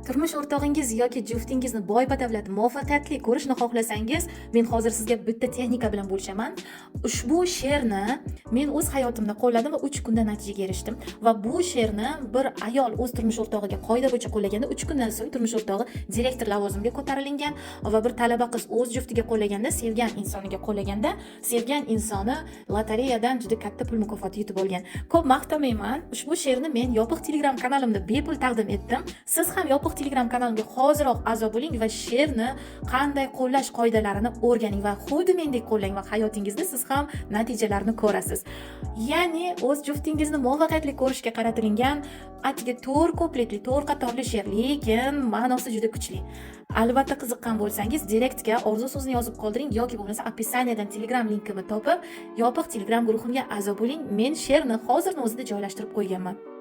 turmush o'rtog'ingiz yoki juftingizni boy badavlat muvaffaqiyatli ko'rishni xohlasangiz, men hozir sizga bitta texnika bilan bo'lishaman. Ushbu she'rni men o'z hayotimda qo'lladim va 3 kunda natijaga erishdim. Va bu she'rni bir ayol o'z turmush o'rtog'iga qoida bo'yicha qo'llaganda 3 kundan so'ng turmush o'rtog'i direktor lavozimiga ko'tarilgan va bir talaba qiz o'z juftiga qo'llaganda, sevgan insoniga qo'llaganda, sevgan insoni lotereyadan juda katta pul mukofoti yutib olgan. Ko'p maqtamayman. Ushbu she'rni men yopiq Telegram kanalimda bepul taqdim etdim. Siz ham yopiq Telegram kanalimga hoziroq a'zo bo'ling va she'rni qanday qo'llash qoidalarini o'rganing va xuddi mendek qo'llang va hayotingizda siz ham natijalarni ko'rasiz. Ya'ni o'z juftingizni muvaffaqiyatli ko'rishga qaratilgan atigi 4 kupletli, 4 qatorli she'r, lekin ma'nosi juda kuchli. Albatta qiziqqan bo'lsangiz, direktga orzu so'zini yozib qoldiring yoki bo'lmasa opisiyadan Telegram linkimni topib, yopiq Telegram guruhimga a'zo bo'ling. Men she'rni hozirning o'zida joylashtirib qo'yganman.